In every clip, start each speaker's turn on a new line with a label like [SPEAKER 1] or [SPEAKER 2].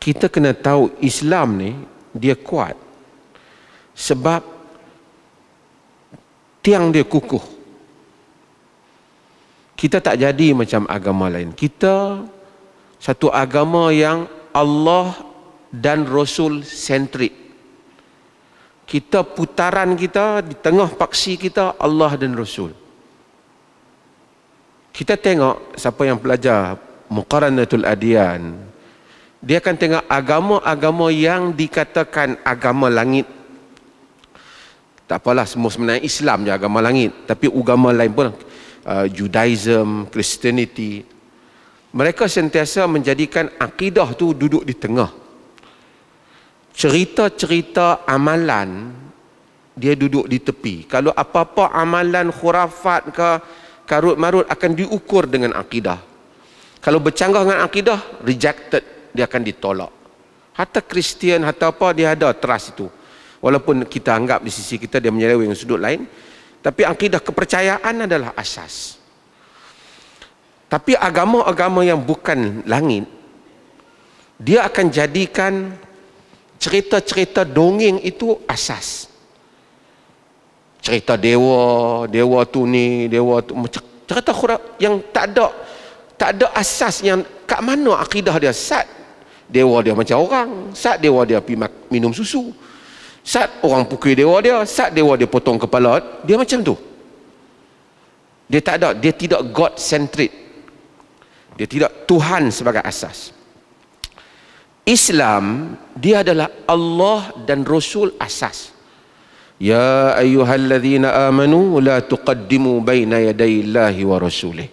[SPEAKER 1] kita kena tahu Islam ni dia kuat sebab tiang dia kukuh. Kita tak jadi macam agama lain. Kita satu agama yang Allah dan Rasul sentrik. Kita putaran kita di tengah paksi kita Allah dan Rasul. Kita tengok siapa yang belajar Muqaranatul Adyan, dia akan tengok agama-agama yang dikatakan agama langit. Tak apalah, semua sebenarnya Islam je agama langit, tapi agama lain pun, Judaism, Christianity, mereka sentiasa menjadikan akidah tu duduk di tengah. Cerita-cerita amalan dia duduk di tepi. Kalau apa-apa amalan khurafat ke karut-marut akan diukur dengan akidah. Kalau bercanggah dengan akidah, rejected, dia akan ditolak. Hatta Kristian, hatta apa, dia ada trust itu. Walaupun kita anggap di sisi kita dia menyeleweng sudut lain, tapi akidah kepercayaan adalah asas. Tapi agama-agama yang bukan langit, dia akan jadikan cerita-cerita dongeng itu asas. Cerita dewa, dewa tu ni, dewa tu, cerita khuraf yang tak ada asas, yang kat mana akidah dia. Sat dewa dia macam orang, sat dewa dia pergi minum susu, sat orang pukul dewa dia, sat dewa dia potong kepala dia, macam tu. Dia tak ada, dia tidak God centric, dia tidak Tuhan sebagai asas. Islam dia adalah Allah dan Rasul asas. Ya ayyuhalladzina amanu la tuqaddimu baina yadayillahi wa rasulih.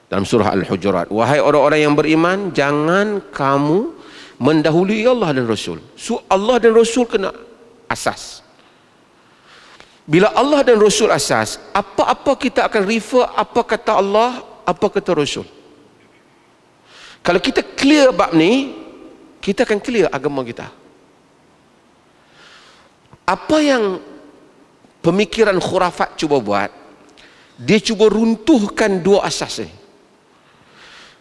[SPEAKER 1] Dalam surah Al-Hujurat, wahai orang-orang yang beriman, jangan kamu mendahului Allah dan Rasul. So Allah dan Rasul kena asas. Bila Allah dan Rasul asas, apa-apa kita akan refer apa kata Allah, apa kata Rasul. Kalau kita clear bab ni, kita akan clear agama kita. Apa yang pemikiran khurafat cuba buat, dia cuba runtuhkan dua asas ni.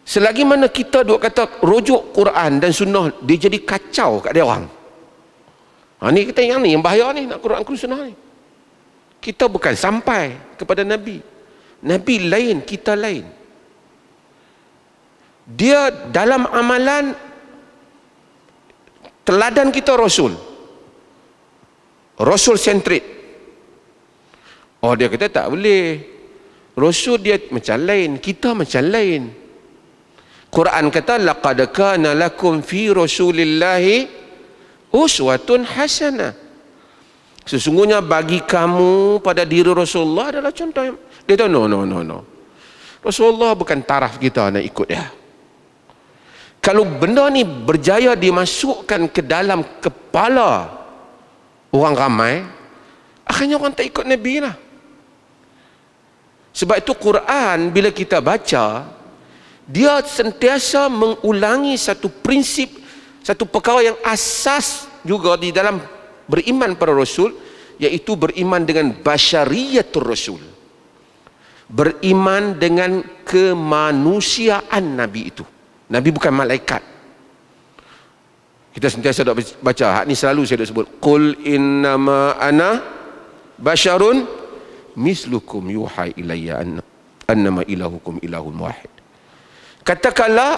[SPEAKER 1] Selagi mana kita duk kata rujuk Quran dan Sunnah, dia jadi kacau kat dia orang. Ni kita yang ni yang bahaya ni, nak Quran Sunnah ni. Kita bukan sampai kepada Nabi. Nabi lain, kita lain. Dia dalam amalan, teladan kita Rasul. Rasul sentrik. Oh, dia kata tak boleh. Rasul dia macam lain, kita macam lain. Quran kata laqad kana lakum fi rasulillahi uswatun hasanah. Sesungguhnya bagi kamu pada diri Rasulullah adalah contoh yang, dia tahu no. Rasulullah bukan taraf kita nak ikut dia. Kalau benda ni berjaya dimasukkan ke dalam kepala orang ramai, akhirnya orang tak ikut Nabi lah. Sebab itu Quran bila kita baca, dia sentiasa mengulangi satu prinsip, satu perkara yang asas juga di dalam beriman para Rasul, iaitu beriman dengan basyariyatul Rasul, beriman dengan kemanusiaan Nabi itu. Nabi bukan malaikat. Kita sentiasa dok baca, hak ni selalu saya dok sebut, qul innama ana basyarun mislukum yuha ilayya annama ilahukum ilahun wahid. Katakanlah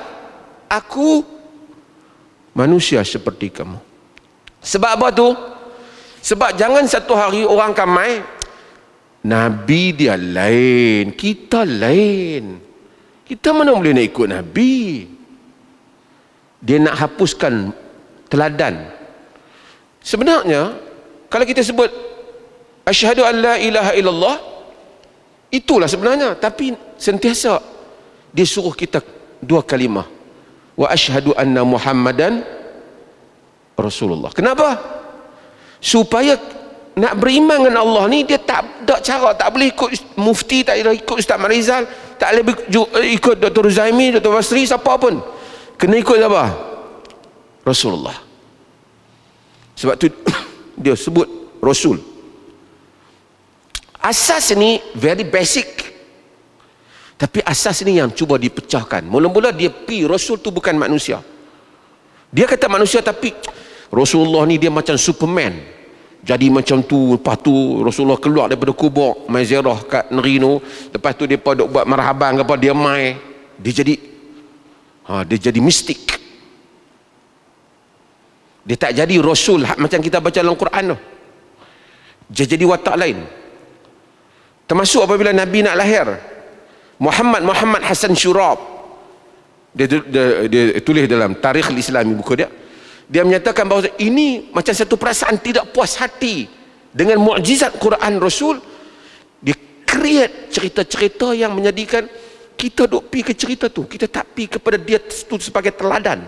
[SPEAKER 1] aku manusia seperti kamu. Sebab apa tu? Sebab jangan satu hari orang kamai, Nabi dia lain, kita lain. Kita mana boleh nak ikut Nabi? Dia nak hapuskan teladan. Sebenarnya kalau kita sebut asyhadu an la ilaha illallah, itulah sebenarnya, tapi sentiasa dia suruh kita dua kalimah, wa asyhadu anna Muhammadan Rasulullah. Kenapa? Supaya nak beriman dengan Allah ni, dia tak ada cara, tak boleh ikut mufti, tak boleh ikut Ustaz Marizal, tak boleh ikut Dr. Zaimi, Dr. Basri, siapa pun. Kena ikut apa? Rasulullah. Sebab tu dia sebut Rasul. Asas ni very basic, tapi asas ni yang cuba dipecahkan. Mula-mula dia Rasul tu bukan manusia, Dia kata manusia, tapi Rasulullah ni dia macam Superman. Jadi macam tu, lepas tu Rasulullah keluar daripada kubur, mai ziarah kat Nerino, lepas tu dia duk buat marhaban ke apa, dia mai, dia jadi mistik. Dia tak jadi Rasul macam kita baca dalam Quran tu. Dia jadi watak lain. Termasuk apabila Nabi nak lahir, Muhammad Hasan Syurab, dia tulis dalam Tarikh Islami, buku dia, dia menyatakan bahawa ini macam satu perasaan tidak puas hati dengan mukjizat Quran Rasul. Dia create cerita-cerita yang menjadikan kita duk pi ke cerita tu, kita tak pi kepada dia tu sebagai teladan.